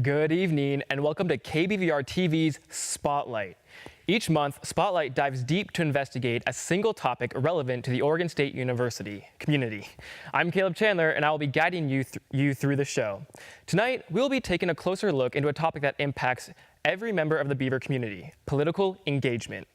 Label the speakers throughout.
Speaker 1: Good evening and welcome to KBVR TV's Spotlight. Each month, Spotlight dives deep to investigate a single topic relevant to the Oregon State University community. I'm Caleb Chandler and I will be guiding you through the show. Tonight, we'll be taking a closer look into a topic that impacts every member of the Beaver community, political engagement.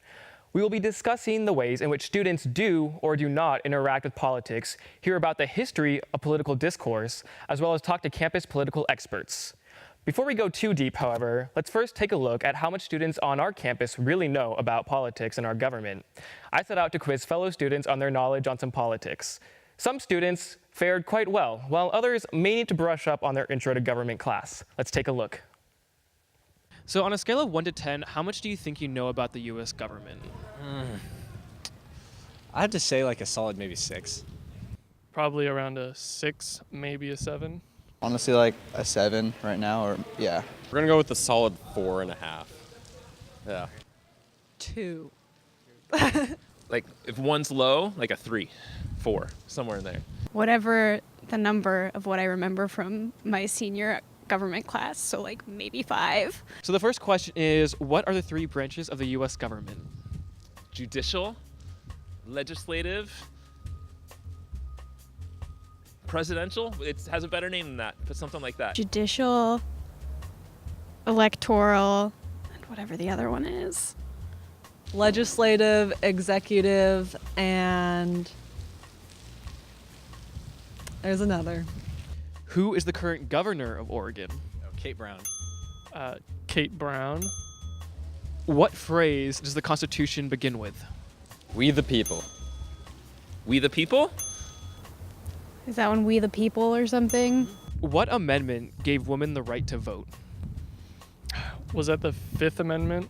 Speaker 1: We will be discussing the ways in which students do or do not interact with politics, hear about the history of political discourse, as well as talk to campus political experts. Before we go too deep, however, let's first take a look at how much students on our campus really know about politics and our government. I set out to quiz fellow students on their knowledge on some politics. Some students fared quite well, while others may need to brush up on their intro to government class. Let's take a look. So on a scale of 1 to 10, how much do you think you know about the U.S. government?
Speaker 2: I have to say like a solid maybe 6.
Speaker 3: Probably around a 6, maybe a 7.
Speaker 4: Honestly, like a 7 right now, or yeah.
Speaker 5: We're gonna go with a solid 4.5. Yeah.
Speaker 6: 2.
Speaker 5: Like if one's low, like a 3, 4, somewhere in there.
Speaker 6: Whatever the number of what I remember from my senior government class, so like maybe 5.
Speaker 1: So the first question is, what are the 3 branches of the U.S. government?
Speaker 5: Judicial, legislative, presidential. It has a better name than that, but something like that.
Speaker 6: Judicial, electoral, and whatever the other one is.
Speaker 7: Legislative, executive, and there's another.
Speaker 1: Who is the current governor of Oregon?
Speaker 2: Kate Brown.
Speaker 3: Kate Brown.
Speaker 1: What phrase does the Constitution begin with?
Speaker 5: We the people. We the people?
Speaker 6: Is that one We the People or something?
Speaker 1: What amendment gave women the right to vote?
Speaker 3: Was that the 5th Amendment?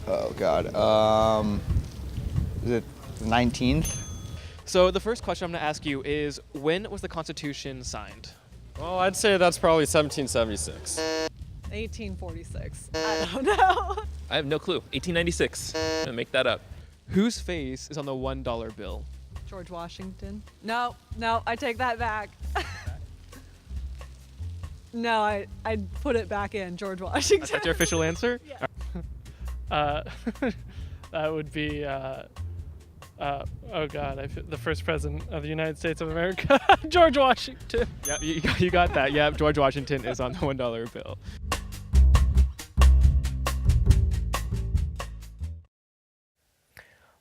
Speaker 4: Oh God. Is it the 19th?
Speaker 1: So the first question I'm going to ask you is, when was the Constitution signed?
Speaker 5: Well, I'd say that's probably 1776.
Speaker 7: 1846. I don't know.
Speaker 5: I have no clue. 1896. I'm gonna make that up.
Speaker 1: Whose face is on the $1 bill?
Speaker 7: George Washington. No, I take that back. No, I put it back in, George Washington.
Speaker 1: That's your official answer?
Speaker 3: That would be, the first president of the United States of America, George Washington.
Speaker 1: Yeah, you got that. Yeah, George Washington is on the $1 bill.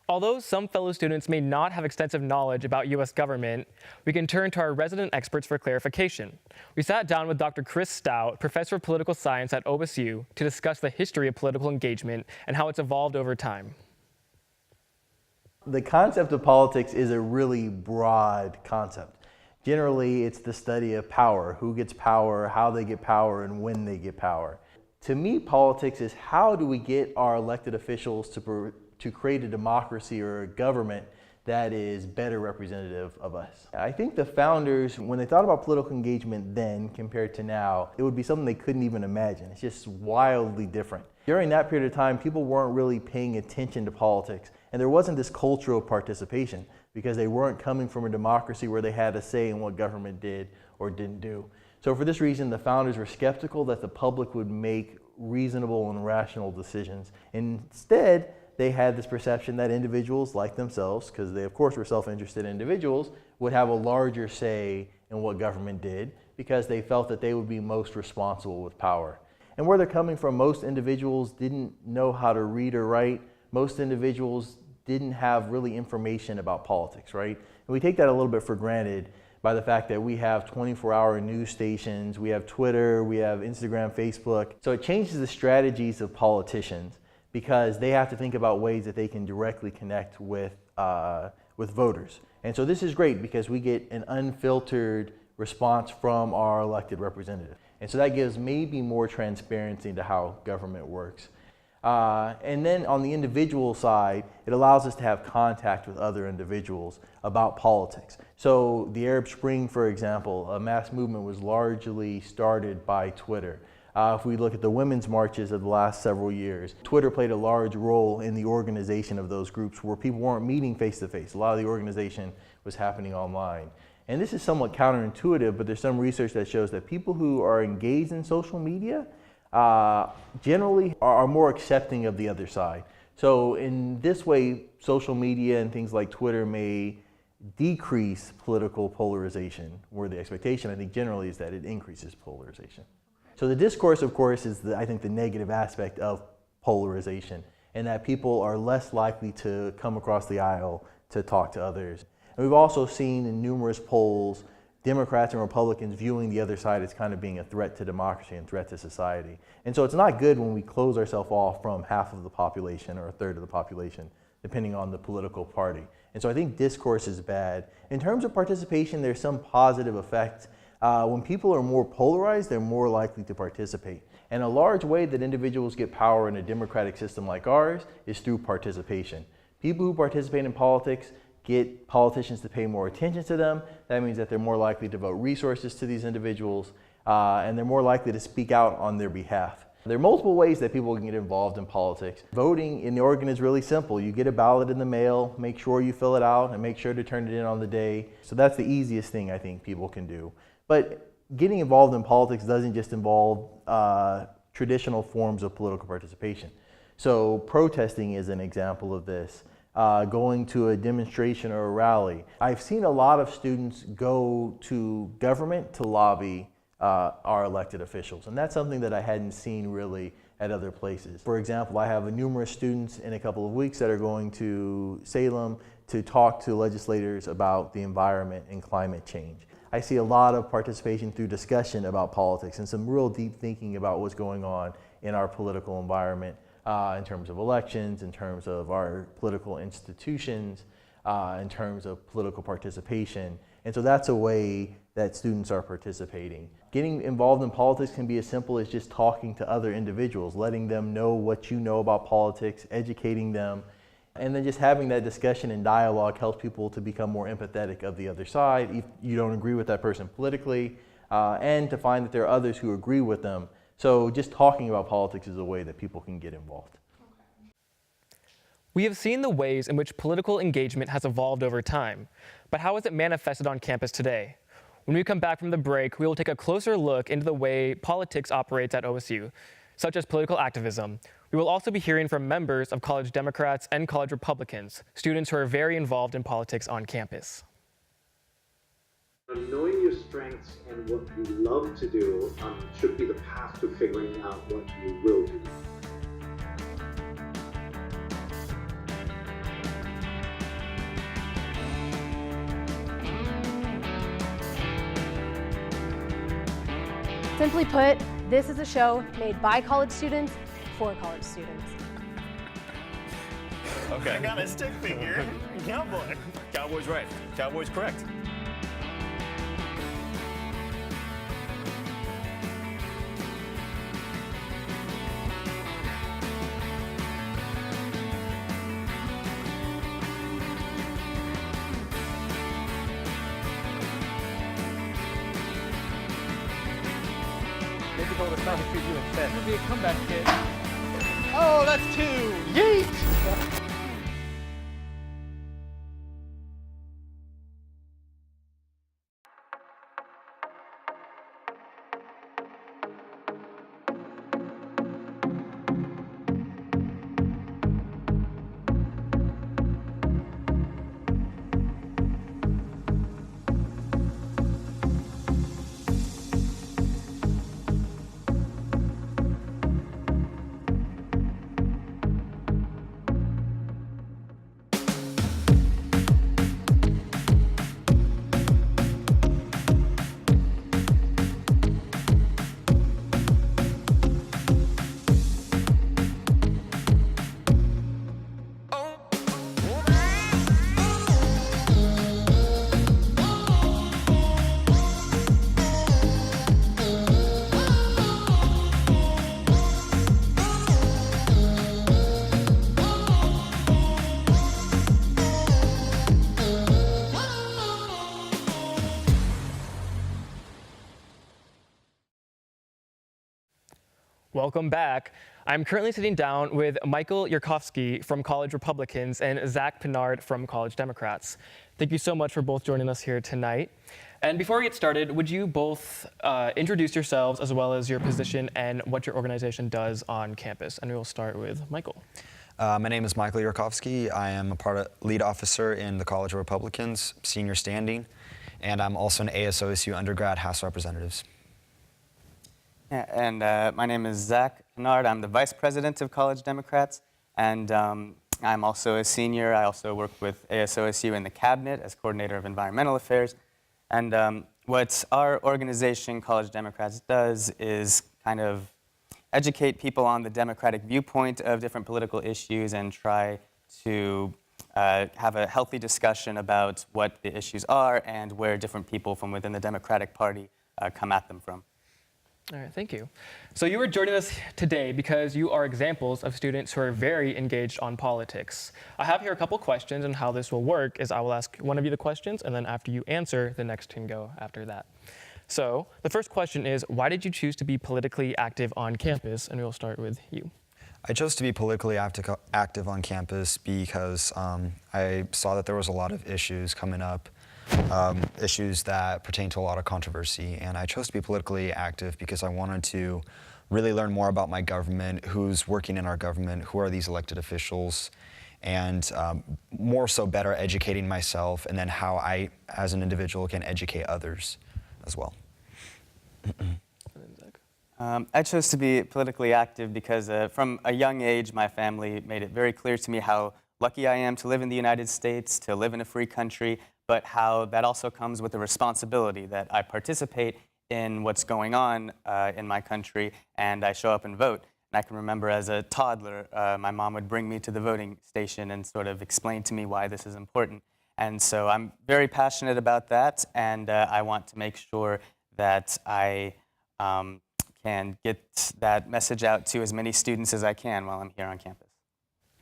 Speaker 1: Although some fellow students may not have extensive knowledge about U.S. government, we can turn to our resident experts for clarification. We sat down with Dr. Chris Stout, professor of political science at ASOSU, to discuss the history of political engagement and how it's evolved over time.
Speaker 8: The concept of politics is a really broad concept. Generally, it's the study of power, who gets power, how they get power, and when they get power. To me, politics is how do we get our elected officials to create a democracy or a government that is better representative of us. I think the founders, when they thought about political engagement then compared to now, it would be something they couldn't even imagine. It's just wildly different. During that period of time, people weren't really paying attention to politics, and there wasn't this cultural participation because they weren't coming from a democracy where they had a say in what government did or didn't do. So for this reason, the founders were skeptical that the public would make reasonable and rational decisions. Instead, they had this perception that individuals like themselves, because they of course were self-interested individuals, would have a larger say in what government did because they felt that they would be most responsible with power. And where they're coming from, most individuals didn't know how to read or write. Most individuals didn't have really information about politics, right? And we take that a little bit for granted by the fact that we have 24-hour news stations, we have Twitter, we have Instagram, Facebook. So it changes the strategies of politicians because they have to think about ways that they can directly connect with voters. And so this is great because we get an unfiltered response from our elected representative. And so that gives maybe more transparency into how government works. And then on the individual side, it allows us to have contact with other individuals about politics. So the Arab Spring, for example, a mass movement was largely started by Twitter. If we look at the women's marches of the last several years, Twitter played a large role in the organization of those groups where people weren't meeting face to face. A lot of the organization was happening online. And this is somewhat counterintuitive, but there's some research that shows that people who are engaged in social media generally are more accepting of the other side. So in this way, social media and things like Twitter may decrease political polarization, where the expectation, I think, generally is that it increases polarization. So the discourse, of course, is, I think, the negative aspect of polarization, and that people are less likely to come across the aisle to talk to others. And we've also seen in numerous polls Democrats and Republicans viewing the other side as kind of being a threat to democracy and threat to society. And so it's not good when we close ourselves off from half of the population or a third of the population, depending on the political party. And so I think discourse is bad. In terms of participation, there's some positive effects. When people are more polarized, they're more likely to participate. And a large way that individuals get power in a democratic system like ours is through participation. People who participate in politics get politicians to pay more attention to them. That means that they're more likely to devote resources to these individuals, and they're more likely to speak out on their behalf. There are multiple ways that people can get involved in politics. Voting in Oregon is really simple. You get a ballot in the mail, make sure you fill it out, and make sure to turn it in on the day. So that's the easiest thing I think people can do. But getting involved in politics doesn't just involve traditional forms of political participation. So protesting is an example of this. Going to a demonstration or a rally. I've seen a lot of students go to government to lobby our elected officials, and that's something that I hadn't seen really at other places. For example, I have numerous students in a couple of weeks that are going to Salem to talk to legislators about the environment and climate change. I see a lot of participation through discussion about politics and some real deep thinking about what's going on in our political environment. In terms of elections, in terms of our political institutions, in terms of political participation. And so that's a way that students are participating. Getting involved in politics can be as simple as just talking to other individuals, letting them know what you know about politics, educating them, and then just having that discussion and dialogue helps people to become more empathetic of the other side if you don't agree with that person politically, and to find that there are others who agree with them. So just talking about politics is a way that people can get involved.
Speaker 1: We have seen the ways in which political engagement has evolved over time, but how is it manifested on campus today? When we come back from the break, we will take a closer look into the way politics operates at OSU, such as political activism. We will also be hearing from members of college Democrats and college Republicans, students who are very involved in politics on campus.
Speaker 9: Knowing your strengths and what you love to do should be the path to figuring out what you will do.
Speaker 10: Simply put, this is a show made by college students for college students.
Speaker 11: Okay. I got a stick figure. Cowboy. Cowboy's right. Cowboy's correct.
Speaker 3: It's gonna be a comeback kid.
Speaker 11: Oh, that's two. Yeet.
Speaker 1: Welcome back. I'm currently sitting down with Michael Yurkovsky from College Republicans and Zach Pinard from College Democrats. Thank you so much for both joining us here tonight. And before we get started, would you both introduce yourselves as well as your position and what your organization does on campus? And we'll start with Michael.
Speaker 12: My name is Michael Yurkovsky. I am a lead officer in the College of Republicans, senior standing, and I'm also an ASOSU undergrad House of Representatives.
Speaker 13: Yeah, and my name is Zach Pinard. I'm the vice president of College Democrats, and I'm also a senior. I also work with ASOSU in the cabinet as coordinator of environmental affairs. And what our organization, College Democrats, does is kind of educate people on the democratic viewpoint of different political issues and try to have a healthy discussion about what the issues are and where different people from within the Democratic Party come at them from.
Speaker 1: All right, thank you. So you are joining us today because you are examples of students who are very engaged on politics. I have here a couple questions, and how this will work is I will ask one of you the questions, and then after you answer, the next can go after that. So the first question is, why did you choose to be politically active on campus? And we'll start with you.
Speaker 12: I chose to be politically active on campus because I saw that there was a lot of issues coming up, issues that pertain to a lot of controversy, and I chose to be politically active because I wanted to really learn more about my government, who's working in our government, who are these elected officials, and more so better educating myself, and then how I, as an individual, can educate others as well.
Speaker 13: I chose to be politically active because from a young age, my family made it very clear to me how lucky I am to live in the United States, to live in a free country, but how that also comes with a responsibility that I participate in what's going on in my country, and I show up and vote. And I can remember as a toddler, my mom would bring me to the voting station and sort of explain to me why this is important. And so I'm very passionate about that, and I want to make sure that I can get that message out to as many students as I can while I'm here on campus.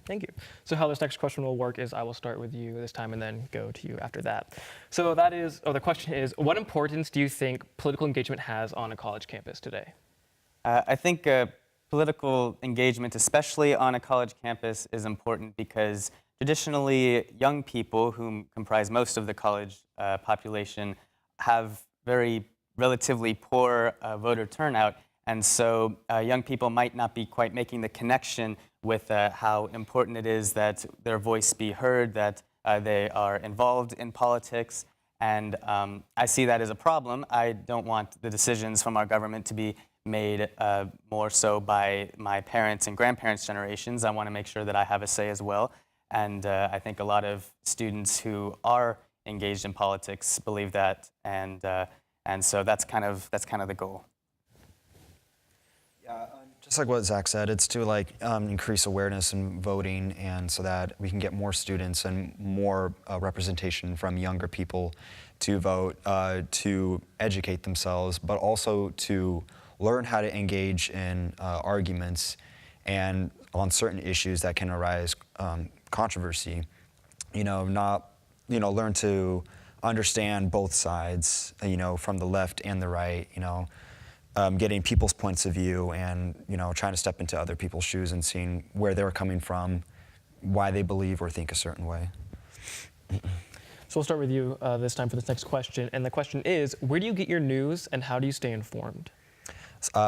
Speaker 1: Thank you. So how this next question will work is I will start with you this time and then go to you after that. So that is, or the question is, what importance do you think political engagement has on a college campus today?
Speaker 13: I think political engagement, especially on a college campus, is important because traditionally young people, whom comprise most of the college population, have very relatively poor voter turnout. And so young people might not be quite making the connection with how important it is that their voice be heard, that they are involved in politics. And I see that as a problem. I don't want the decisions from our government to be made more so by my parents' and grandparents' generations. I want to make sure that I have a say as well. And I think a lot of students who are engaged in politics believe that. And so that's kind of the goal.
Speaker 12: Yeah, just like what Zach said, it's to increase awareness in voting, and so that we can get more students and more representation from younger people to vote, to educate themselves, but also to learn how to engage in arguments and on certain issues that can arise controversy. Learn to understand both sides, from the left and the right, getting people's points of view and, trying to step into other people's shoes and seeing where they're coming from, why they believe or think a certain way.
Speaker 1: So we'll start with you this time for this next question. And the question is, where do you get your news and how do you stay informed?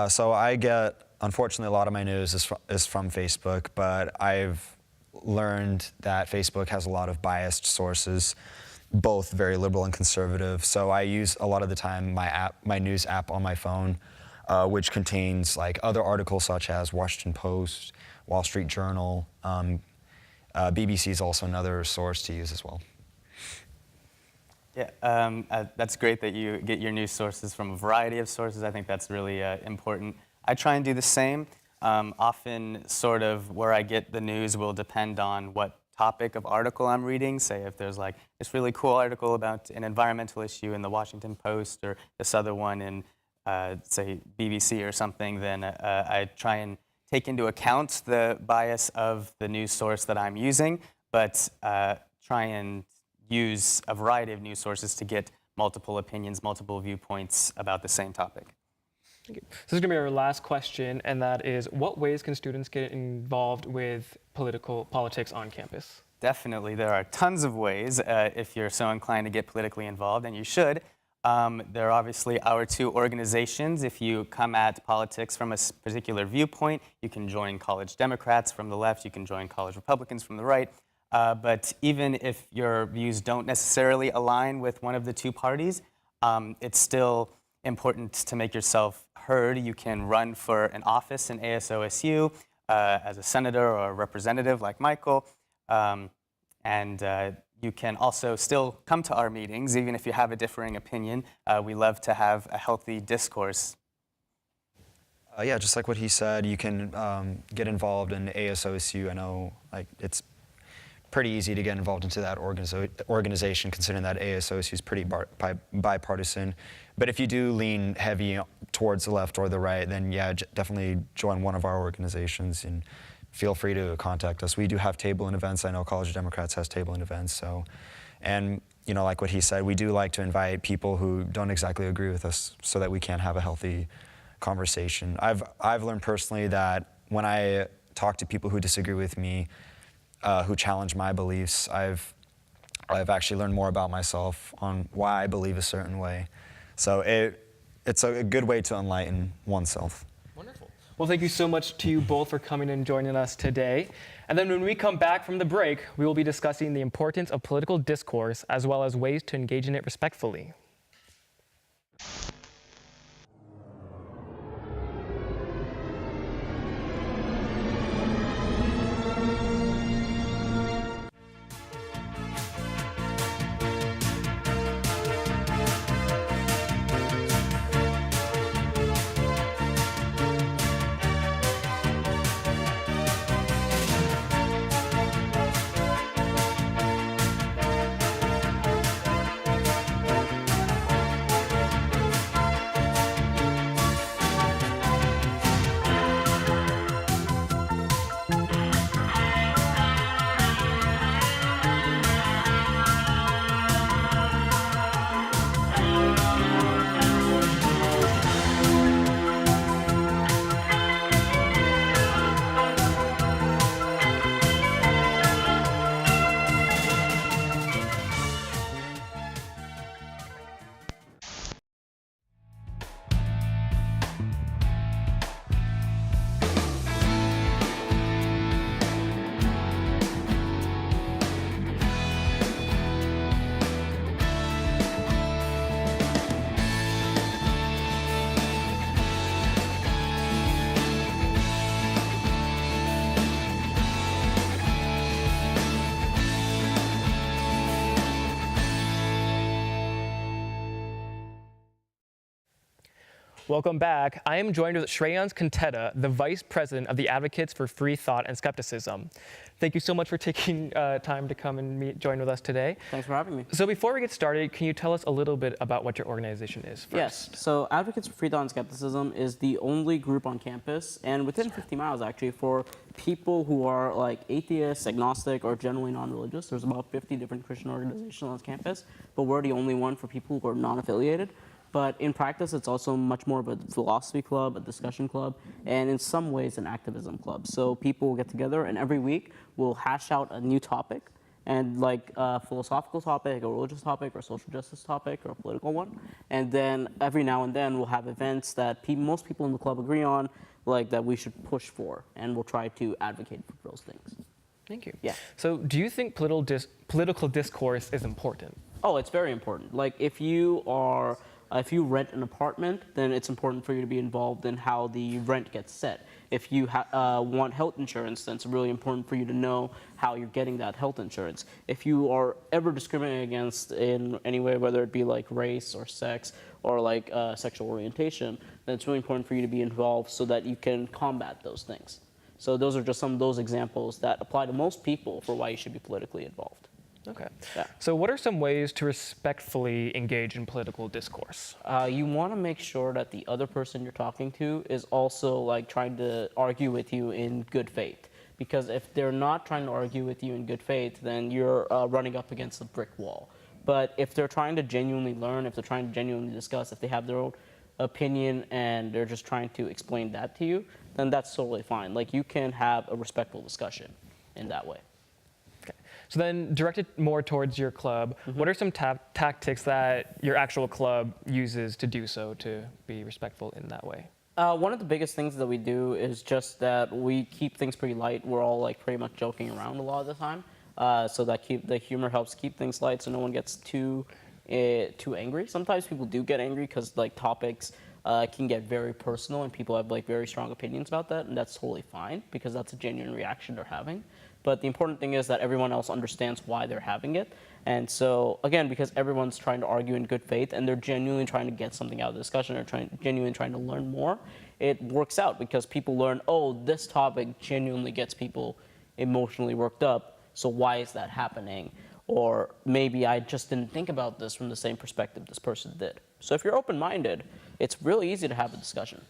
Speaker 12: So I get, unfortunately, a lot of my news is from Facebook, but I've learned that Facebook has a lot of biased sources, both very liberal and conservative. So I use a lot of the time my news app on my phone, which contains other articles such as Washington Post, Wall Street Journal. BBC is also another source to use as well.
Speaker 13: Yeah, that's great that you get your news sources from a variety of sources. I think that's really important. I try and do the same. Often sort of where I get the news will depend on what topic of article I'm reading. Say if there's this really cool article about an environmental issue in the Washington Post or this other one in, say, BBC or something, then I try and take into account the bias of the news source that I'm using, but try and use a variety of news sources to get multiple opinions, multiple viewpoints about the same topic.
Speaker 1: Thank you. So this is going to be our last question, and that is, what ways can students get involved with politics on campus?
Speaker 13: Definitely, there are tons of ways if you're so inclined to get politically involved, and you should. There are obviously our two organizations. If you come at politics from a particular viewpoint, you can join College Democrats from the left, you can join College Republicans from the right. But even if your views don't necessarily align with one of the two parties, it's still important to make yourself heard. You can run for an office in ASOSU as a senator or a representative like Michael. You can also still come to our meetings, even if you have a differing opinion. We love to have a healthy discourse.
Speaker 12: Yeah, just like what he said, you can get involved in ASOSU. I know it's pretty easy to get involved into that organization, considering that ASOSU is pretty bipartisan. But if you do lean heavy towards the left or the right, then yeah, definitely join one of our organizations and feel free to contact us. We do have table-in events. I know College Democrats has table-in events. So, and you know, like what he said, we do like to invite people who don't exactly agree with us so that we can have a healthy conversation. I've learned personally that when I talk to people who disagree with me, who challenge my beliefs, I've actually learned more about myself on why I believe a certain way. So it's a good way to enlighten oneself.
Speaker 1: Wonderful. Well, thank you so much to you both for coming and joining us today. And then when we come back from the break, we will be discussing the importance of political discourse as well as ways to engage in it respectfully. Welcome back. I am joined with Shreyans Contetta, the Vice President of the Advocates for Free Thought and Skepticism. Thank you so much for taking time to come and join with us today.
Speaker 14: Thanks for having me.
Speaker 1: So before we get started, can you tell us a little bit about what your organization is first?
Speaker 14: Yes, so Advocates for Free Thought and Skepticism is the only group on campus, and within 50 miles actually, for people who are like atheists, agnostic, or generally non-religious. There's about 50 different Christian organizations on campus, but we're the only one for people who are non-affiliated. But in practice, it's also much more of a philosophy club, a discussion club, and in some ways an activism club. So people will get together, and every week we'll hash out a new topic, and like a philosophical topic, a religious topic, or a social justice topic, or a political one. And then every now and then we'll have events that most people in the club agree on, like that we should push for, and we'll try to advocate for those things.
Speaker 1: Thank you.
Speaker 14: Yeah.
Speaker 1: So do you think political discourse is important?
Speaker 14: Oh, it's very important. Like if you rent an apartment, then it's important for you to be involved in how the rent gets set. If you want health insurance, then it's really important for you to know how you're getting that health insurance. If you are ever discriminated against in any way, whether it be like race or sex or like sexual orientation, then it's really important for you to be involved so that you can combat those things. So those are just some of those examples that apply to most people for why you should be politically involved.
Speaker 1: Okay.
Speaker 14: Yeah.
Speaker 1: So what are some ways to respectfully engage in political discourse?
Speaker 14: You want to make sure that the other person you're talking to is also like trying to argue with you in good faith. Because if they're not trying to argue with you in good faith, then you're running up against a brick wall. But if they're trying to genuinely learn, if they're trying to genuinely discuss, if they have their own opinion and they're just trying to explain that to you, then that's totally fine. Like, you can have a respectful discussion in that way.
Speaker 1: Okay. So then, directed more towards your club, what are some tactics that your actual club uses to do so, to be respectful in that way?
Speaker 14: One of the biggest things that we do is just that we keep things pretty light. We're all like pretty much joking around a lot of the time, so that the humor helps keep things light, so no one gets too angry. Sometimes people do get angry because like topics can get very personal and people have like very strong opinions about that, and that's totally fine because that's a genuine reaction they're having. But the important thing is that everyone else understands why they're having it. And so, again, because everyone's trying to argue in good faith and they're genuinely trying to get something out of the discussion or genuinely trying to learn more, it works out because people learn, oh, this topic genuinely gets people emotionally worked up, so why is that happening? Or maybe I just didn't think about this from the same perspective this person did. So if you're open-minded, it's really easy to have a discussion.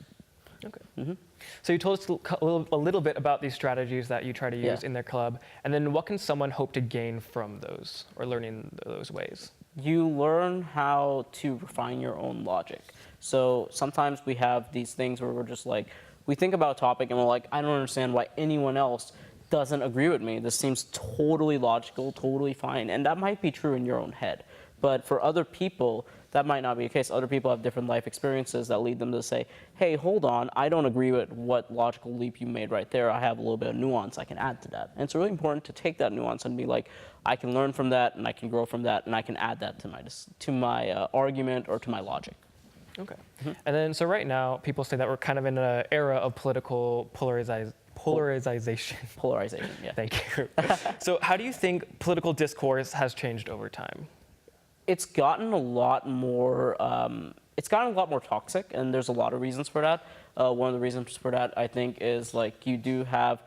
Speaker 1: Okay. So you told us a little bit about these strategies that you try to use in their club, and then what can someone hope to gain from those or learning those ways?
Speaker 14: You learn how to refine your own logic. So sometimes we have these things where we're just like, we think about a topic and we're like, I don't understand why anyone else doesn't agree with me. This seems totally logical, totally fine, and that might be true in your own head. But for other people, that might not be the case. Other people have different life experiences that lead them to say, hey, hold on, I don't agree with what logical leap you made right there. I have a little bit of nuance I can add to that. And it's really important to take that nuance and be like, I can learn from that, and I can grow from that, and I can add that to my argument or to my logic.
Speaker 1: Okay. And then, so right now, people say that we're kind of in an era of political polarization.
Speaker 14: Polarization, yeah.
Speaker 1: Thank you. So how do you think political discourse has changed over time?
Speaker 14: It's gotten a lot more toxic, and there's a lot of reasons for that. One of the reasons for that, I think, is like you do have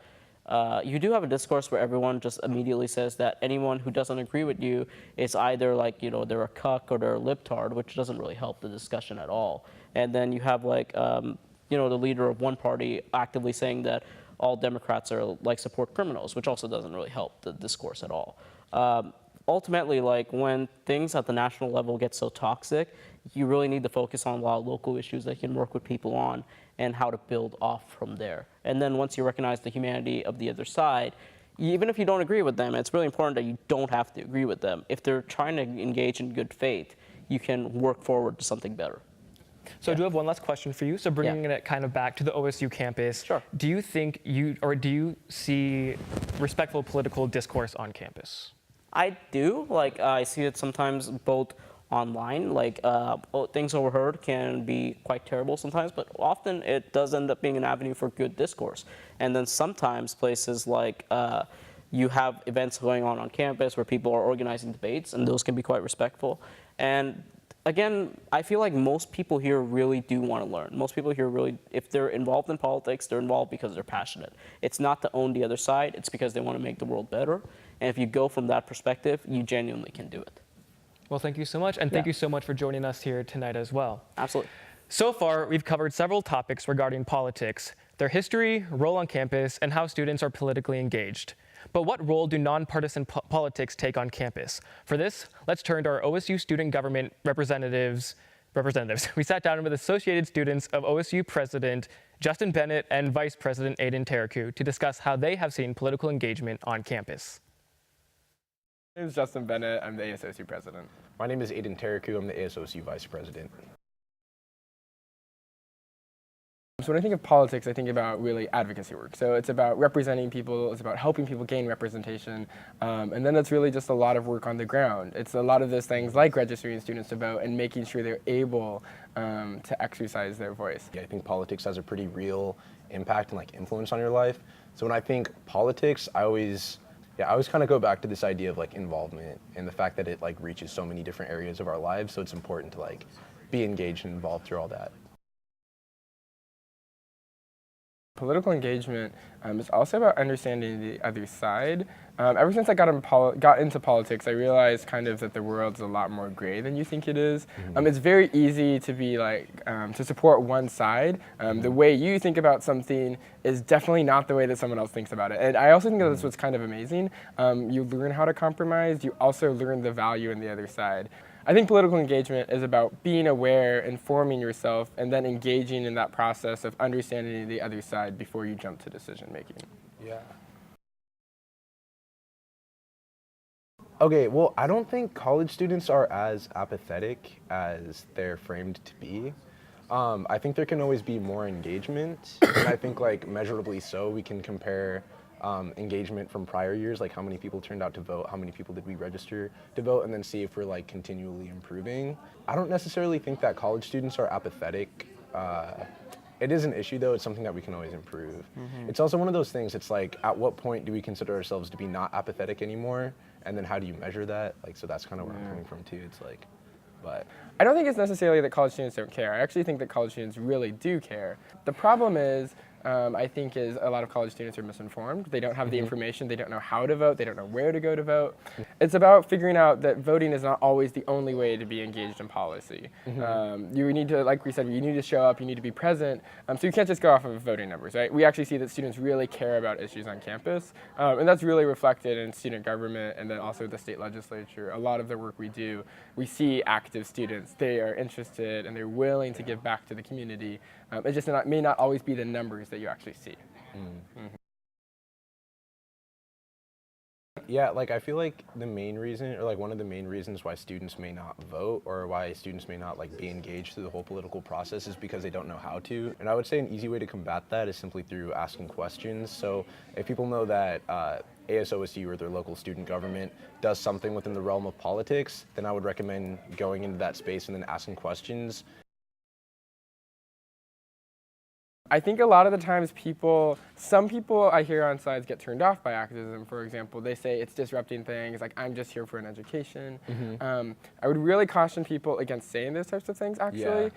Speaker 14: a discourse where everyone just immediately says that anyone who doesn't agree with you is either like, you know, they're a cuck or they're a libtard, which doesn't really help the discussion at all. And then you have like, you know, the leader of one party actively saying that all Democrats are like support criminals, which also doesn't really help the discourse at all. Ultimately, like when things at the national level get so toxic, you really need to focus on a lot of local issues that you can work with people on and how to build off from there. And then once you recognize the humanity of the other side, even if you don't agree with them, it's really important that you don't have to agree with them. If they're trying to engage in good faith, you can work forward to something better.
Speaker 1: So I do have one last question for you. So bringing it kind of back to the OSU campus, do you think do you see respectful political discourse on campus?
Speaker 14: I do. Like, I see it sometimes both online, like things overheard can be quite terrible sometimes, but often it does end up being an avenue for good discourse. And then sometimes places like you have events going on campus where people are organizing debates, and those can be quite respectful. And again, I feel like most people here really do want to learn. Most people here really, if they're involved in politics, they're involved because they're passionate. It's not to own the other side, it's because they want to make the world better. And if you go from that perspective, you genuinely can do it.
Speaker 1: Well, thank you so much, and thank you so much for joining us here tonight as well.
Speaker 14: Absolutely.
Speaker 1: So far, we've covered several topics regarding politics, their history, role on campus, and how students are politically engaged. But what role do nonpartisan politics take on campus? For this, let's turn to our OSU student government representatives. We sat down with Associated Students of OSU President Justin Bennett and Vice President Aiden Taraku to discuss how they have seen political engagement on campus.
Speaker 15: My name is Justin Bennett. I'm the ASOSU president.
Speaker 16: My name is Aiden Taraku. I'm the ASOSU vice president.
Speaker 15: So when I think of politics, I think about really advocacy work. So it's about representing people, it's about helping people gain representation, and then it's really just a lot of work on the ground. It's a lot of those things like registering students to vote and making sure they're able to exercise their voice.
Speaker 16: Yeah, I think politics has a pretty real impact and influence on your life. So when I think politics, I always kind of go back to this idea of involvement and the fact that it reaches so many different areas of our lives. So it's important to be engaged and involved through all that.
Speaker 15: Political engagement is also about understanding the other side. Ever since I got into politics, I realized kind of that the world's a lot more gray than you think it is. It's very easy to be to support one side. The way you think about something is definitely not the way that someone else thinks about it. And I also think that that's what's kind of amazing. You learn how to compromise. You also learn the value in the other side. I think political engagement is about being aware, informing yourself, and then engaging in that process of understanding the other side before you jump to decision making.
Speaker 16: Yeah. Okay, well, I don't think college students are as apathetic as they're framed to be. I think there can always be more engagement, and I think like measurably so we can compare engagement from prior years, like how many people turned out to vote, how many people did we register to vote, and then see if we're like continually improving. I don't necessarily think that college students are apathetic. It is an issue though, it's something that we can always improve. It's also one of those things, it's like at what point do we consider ourselves to be not apathetic anymore, and then how do you measure that? Like, so that's kind of where I'm coming from too, it's like, but.
Speaker 15: I don't think it's necessarily that college students don't care. I actually think that college students really do care. The problem is, I think is a lot of college students are misinformed. They don't have the information, they don't know how to vote, they don't know where to go to vote. It's about figuring out that voting is not always the only way to be engaged in policy. You need to, like we said, you need to show up, you need to be present, so you can't just go off of voting numbers, right? We actually see that students really care about issues on campus, and that's really reflected in student government and then also the state legislature. A lot of the work we do, we see active students. They are interested and they're willing to give back to the community. It just may not always be the numbers that you actually see.
Speaker 16: Yeah, like I feel like the main reason, or like one of the main reasons why students may not vote or why students may not like be engaged through the whole political process is because they don't know how to. And I would say an easy way to combat that is simply through asking questions. So if people know that ASOSU or their local student government does something within the realm of politics, then I would recommend going into that space and then asking questions.
Speaker 15: I think a lot of the times some people I hear on sides get turned off by activism, for example. They say it's disrupting things, like I'm just here for an education. I would really caution people against saying those types of things, actually,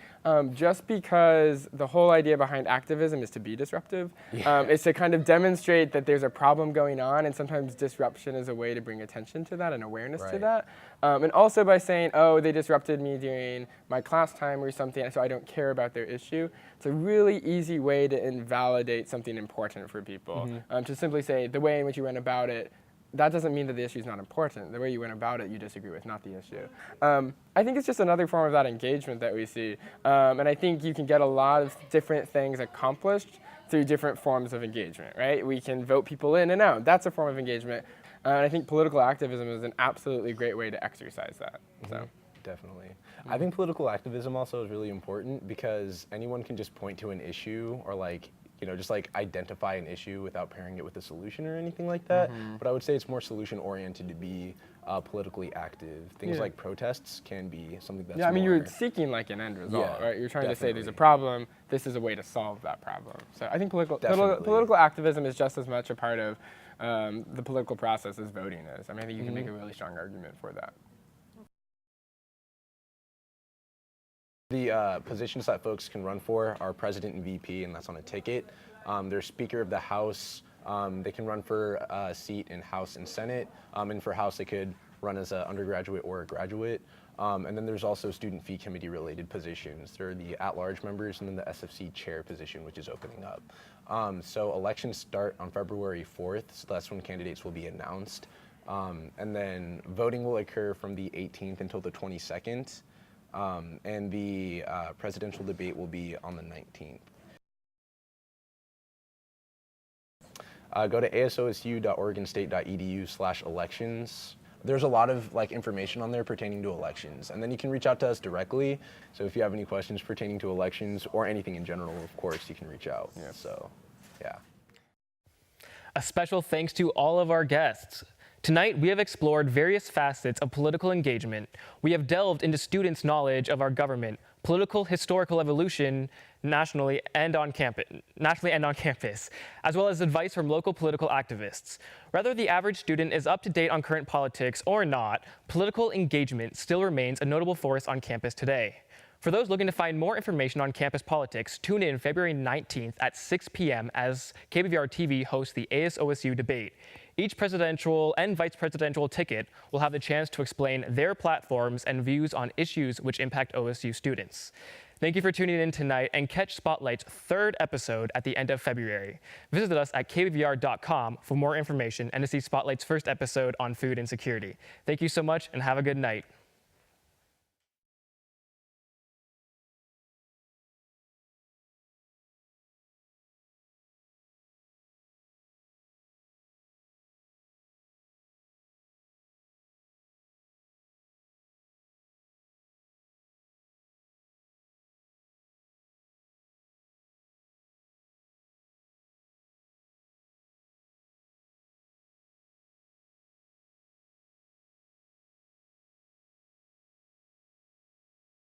Speaker 15: just because the whole idea behind activism is to be disruptive. It's to kind of demonstrate that there's a problem going on, and sometimes disruption is a way to bring attention to that and awareness to that. And also by saying, oh, they disrupted me during my class time or something, so I don't care about their issue. It's a really easy way to invalidate something important for people. To simply say the way in which you went about it, that doesn't mean that the issue is not important. The way you went about it, you disagree with, not the issue. I think it's just another form of that engagement that we see. And I think you can get a lot of different things accomplished through different forms of engagement, right? We can vote people in and out. That's a form of engagement. And I think political activism is an absolutely great way to exercise that. So.
Speaker 16: Definitely. I think political activism also is really important because anyone can just point to an issue or like, you know, just like identify an issue without pairing it with a solution or anything like that. But I would say it's more solution oriented to be politically active. Things like protests can be something that's
Speaker 15: I mean, you're seeking like an end result, right? You're trying to say there's a problem, this is a way to solve that problem. So I think political activism is just as much a part of the political process as voting is. I mean, I think you can make a really strong argument for that.
Speaker 16: The positions that folks can run for are president and VP, and that's on a ticket. There's Speaker of the House. They can run for a seat in House and Senate. And for House, they could run as an undergraduate or a graduate. And then there's also student fee committee related positions. There are the at-large members and then the SFC chair position, which is opening up. So elections start on February 4th, so that's when candidates will be announced. And then voting will occur from the 18th until the 22nd. And the presidential debate will be on the 19th. Go to asosu.oregonstate.edu/elections. There's a lot of like information on there pertaining to elections, and then you can reach out to us directly. So if you have any questions pertaining to elections or anything in general, of course, you can reach out. So, yeah.
Speaker 1: A special thanks to all of our guests. Tonight, we have explored various facets of political engagement. We have delved into students' knowledge of our government, political historical evolution nationally and on campus, as well as advice from local political activists. Whether the average student is up to date on current politics or not, political engagement still remains a notable force on campus today. For those looking to find more information on campus politics, tune in February 19th at 6 p.m. as KBVR TV hosts the ASOSU debate. Each presidential and vice presidential ticket will have the chance to explain their platforms and views on issues which impact OSU students. Thank you for tuning in tonight, and catch Spotlight's third episode at the end of February. Visit us at kbvr.com for more information and to see Spotlight's first episode on food insecurity. Thank you so much and have a good night.